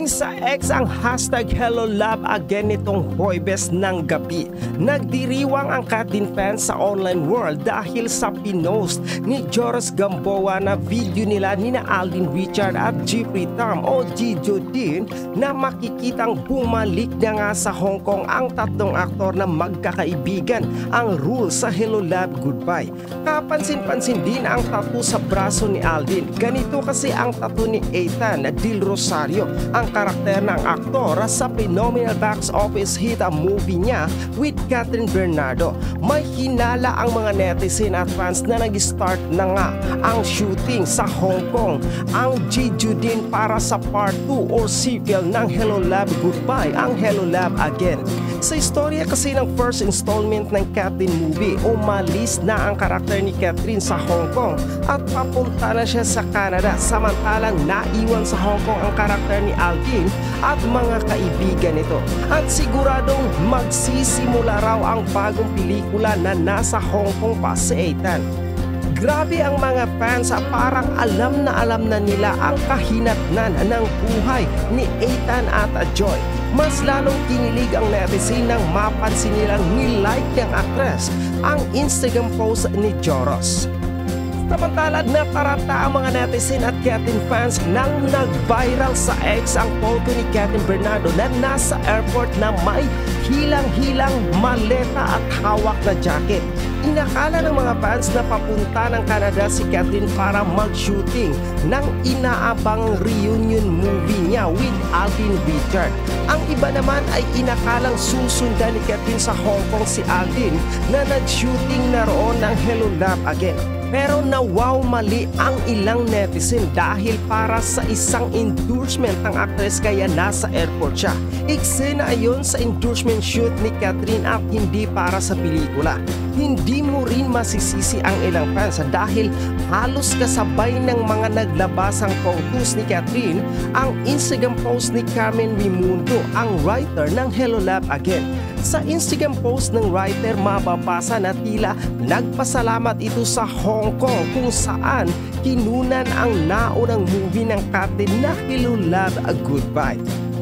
Trending sa X ang hashtag Hello Love Again nitong Huwebes ng gabi. Nagdiriwang ang Katrin fans sa online world dahil sa pinost ni Joros Gamboa na video nila nina Alden Richard at Jeffrey Tam o Jijo din na makikitang bumalik na nga sa Hong Kong ang tatlong aktor na magkakaibigan, ang rule sa Hello Love Goodbye. Kapansin-pansin din ang tattoo sa braso ni Alden. Ganito kasi ang tattoo ni Ethan Del Rosario, ang karakter ng aktor sa phenomenal box office hit ang movie niya with Catherine Bernardo. May hinala ang mga netizen at fans na nag-start na nga ang shooting sa Hong Kong. Ang Jijo din para sa part 2 or sequel ng Hello Love Goodbye, ang Hello Love Again. Sa istorya kasi ng first installment ng Catherine movie, umalis na ang karakter ni Catherine sa Hong Kong at papunta na siya sa Canada, samantalang naiwan sa Hong Kong ang karakter ni Alden at mga kaibigan nito. At siguradong magsisimula raw ang bagong pelikula na nasa Hong Kong pa si Ethan. Grabe ang mga fans, parang alam na nila ang kahinatnan ng buhay ni Ethan at Joy. Mas lalong kinilig ang netizen nang mapansin nilang nilike ng actress ang Instagram post ni Joros. Samantala nataranta ang mga netizen at Catherine fans nang nag-viral sa X ang photo ni Catherine Bernardo na nasa airport na may hilang-hilang maleta at hawak na jacket. Inakala ng mga fans na papunta ng Canada si Catherine para mag-shooting ng inaabang reunion movie niya with Alden Richard. Ang iba naman ay inakalang susundan ni Catherine sa Hong Kong si Alden na nag-shooting na roon ng Hello Love Again. Pero nawaw mali ang ilang netizen dahil para sa isang endorsement ng actress kaya nasa airport siya. Eksena ayon sa endorsement shoot ni Catherine at hindi para sa pelikula. Hindi mo rin masisisi ang ilang fans dahil halos kasabay ng mga naglabasang photos ni Catherine ang Instagram post ni Carmen Rimundo, ang writer ng Hello Love Again. Sa Instagram post ng writer mababasa na tila nagpasalamat ito sa Hong Kong kung saan kinunan ang naunang movie ng Catherine na Hello Love Goodbye.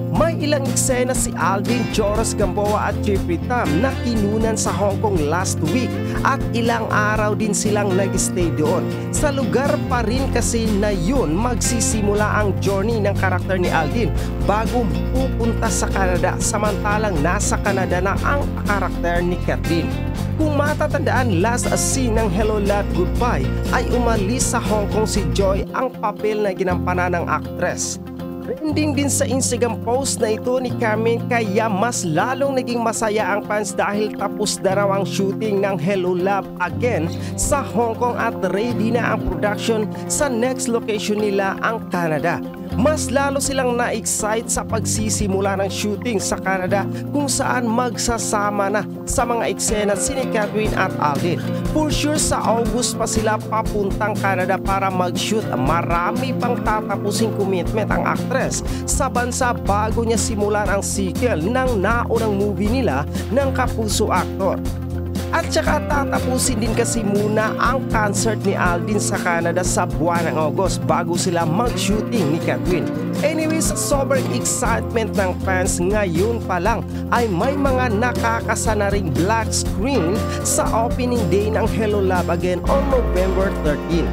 May ilang eksena si Alden, Joros Gamboa at Jeffrey Tam na kinunan sa Hong Kong last week at ilang araw din silang nag-stay doon. Sa lugar pa rin kasi na yun magsisimula ang journey ng karakter ni Alden bago pupunta sa Canada, samantalang nasa Canada na ang karakter ni Catherine. Kung matatandaan, last scene ng Hello Love Goodbye ay umalis sa Hong Kong si Joy, ang papel na ginampanan ng actress. Trending din sa Instagram post na ito ni Carmen kaya mas lalong naging masaya ang fans dahil tapos na raw ang shooting ng Hello Love Again sa Hong Kong at ready na ang production sa next location nila, ang Canada. Mas lalo silang na-excite sa pagsisimula ng shooting sa Canada kung saan magsasama na sa mga eksena si Catherine at Alden. For sure sa August pa sila papuntang Canada para mag-shoot. Marami pang tatapusing commitment ang actress sa bansa bago niya simulan ang sequel ng naunang movie nila ng kapuso actor. At saka tatapusin din kasi muna ang concert ni Alden sa Canada sa buwan ng August bago sila mag-shooting ni Catherine. Anyways, sobrang excitement ng fans ngayon pa lang ay may mga nakakasana ring black screen sa opening day ng Hello Love Again on November 13.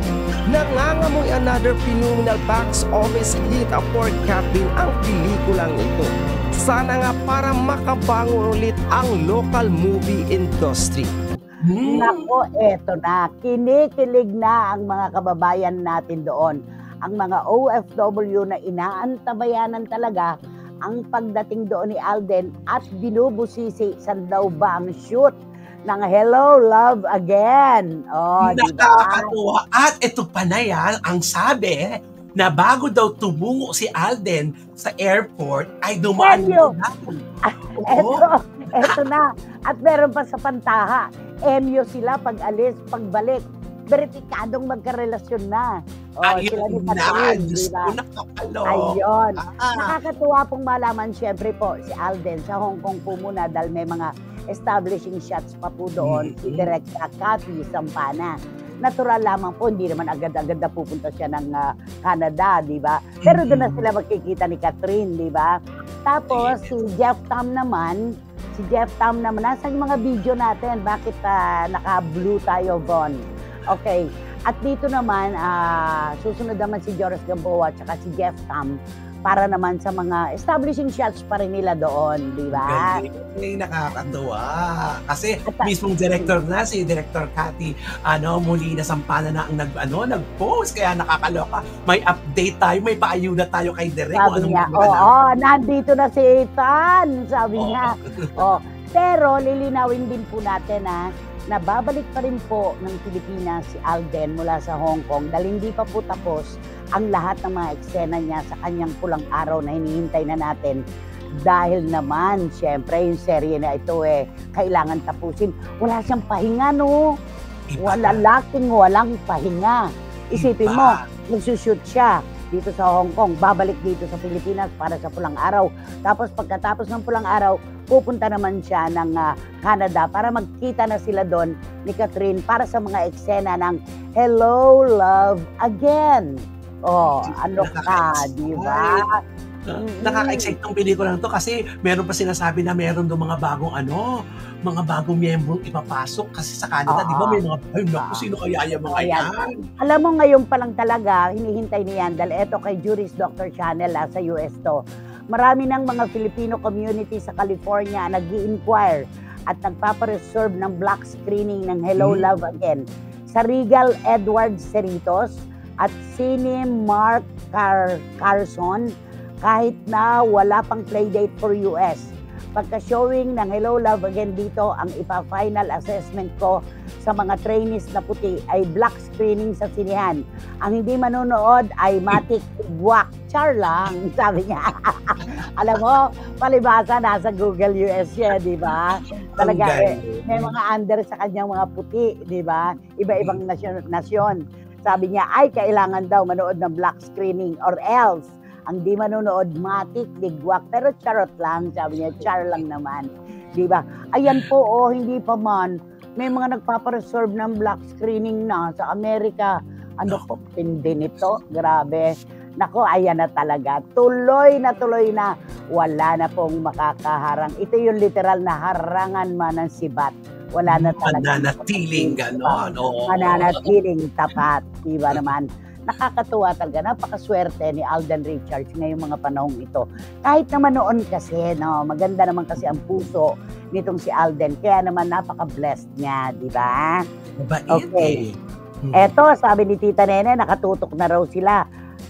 Nangangamoy another phenomenal box office hit for Catherine ang pelikulang ito. Sana nga para makabangon ulit ang local movie industry. Nako, eto na. Kinikilig na ang mga kababayan natin doon. Ang mga OFW na inaantabayanan talaga ang pagdating doon ni Alden at binubusisi saan daw ba ang shoot ng Hello Love Again. Oh, nakakatuwa. At ito pa na yan, ang sabi na bago daw tumungo si Alden sa airport ay dumaan na. Eto na. At meron pa sa Pantaha. Emyo sila pag alis, pagbalik. Verifikadong magkarelasyon na. Ayun sila ni na. Catherine, Diyos diba? ko, nakakalo. Ayun. Nakakatuwa pong malaman, syempre po, si Alden sa Hong Kong po muna dahil may mga establishing shots pa po doon si Direk Cathy Sampana. natural lamang po, hindi naman agad-agad na pupunta siya ng Canada, di ba? Pero doon na sila magkikita ni Catherine, di ba? Tapos, si Jeff Tam naman, nasa yung mga video natin, bakit naka-blue tayo, Von? Okay. At dito naman, susunod naman si Joris Gamboa at saka si Jeff Tam para naman sa mga establishing shots pa rin nila doon, di ba? Galing, nakakatuwa. Kasi mismong director na, si Director Cathy, muli nasampana na ang nag-post, kaya nakakaloka. May update tayo, may paayuda tayo kay Direk. Sabi niya, nandito na si Ethan, sabi niya. Pero lilinawin din po natin na babalik pa rin po ng Pilipinas si Alden mula sa Hong Kong dahil hindi pa po tapos ang lahat ng mga eksena niya sa kanyang pulang araw na hinihintay na natin. Dahil naman, syempre, yung serye na ito kailangan tapusin. Wala siyang pahinga, no? Walang pahinga. Isipin mo, magsushoot siya dito sa Hong Kong, babalik dito sa Pilipinas para sa pulang araw. Tapos pagkatapos ng pulang araw, pupunta naman siya ng Canada para magkita na sila doon ni Catherine para sa mga eksena ng Hello, Love Again. Ano ka, di ba? Nakaka-excite tong pelikula to kasi meron pa sinasabi na meron doon mga bagong miyembrong ipapasok kasi sa Canada, di ba may mga, sino kaya yung mga yan? Alam mo, ngayon pa lang talaga, hinihintay niyan dahil eto kay Juris Doctor Channel sa US to. Marami ng mga Filipino community sa California nag-i-inquire at nagpapareserve ng block screening ng Hello, Love Again sa Regal Edward Cerritos at Cine Mark Carson kahit na wala pang playdate for US. Pagka-showing ng Hello, Love Again dito, ang ipa-final assessment ko sa mga trainees na puti ay block screening sa sinihan. Ang hindi manonood ay matik igwak. Char lang, sabi niya. Alam mo, palibasa nasa Google US siya, di ba? Talaga, may mga under sa kanyang mga puti, di ba? Iba-ibang nasyon. Sabi niya, ay kailangan daw manood ng block screening or else ang di manonood, matik, digwak, pero charot lang, sabi niya, char lang naman. Di ba? Ayan po, hindi pa man. May mga nagpapareserve ng block screening na sa Amerika. Ano po, tindi nito? Grabe. Nako, ayan na talaga. Tuloy na. Wala na pong makakaharang. Ito yung literal na harangan man ng sibat. Wala na talaga. Mananatiling gano'n. Mananatiling tapat. Di ba naman? Nakakatuwa talaga, napakaswerte ni Alden Richards ngayong mga panahong ito. Kahit naman noon kasi, maganda naman kasi ang puso nitong si Alden, kaya naman napaka-blessed niya, di ba? Okay. Eto, sabi ni Tita Nene, nakatutok na raw sila.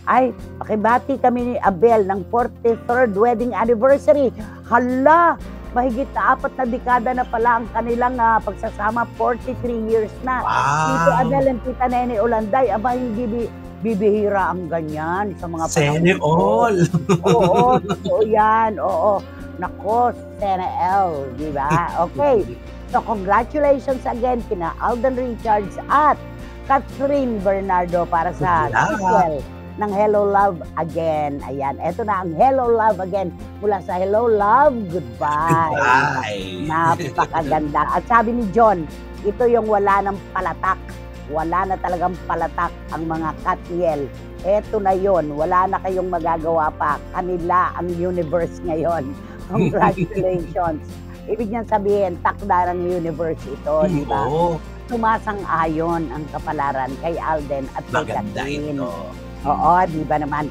Ay, pakibati kami ni Abel ng 43rd wedding anniversary. Hala! Mahigit na 4 na dekada na pala ang kanilang pagsasama, 43 years na. Wow. Tito Abel and Tita Nene Olanday, aba hindi bibihira ang ganyan sa mga Sene all. Oo, totoo yan. Oo. Nako, Sene L, di ba? Okay. So, congratulations again kina Alden Richards at Catherine Bernardo para sa sequel ng Hello, Love Again. Ayan, eto na ang Hello, Love Again mula sa Hello, Love, Goodbye. Napakaganda. At sabi ni John, ito yung wala ng palatak. Wala na talagang palatak ang mga Katniel. Eto na yon, wala na kayong magagawa pa. Kanila ang universe ngayon. Congratulations. Ibig niyang sabihin, takda ng universe ito, di ba? Sumasang-ayon ang kapalaran kay Alden at kay Catherine. Oo, di ba naman?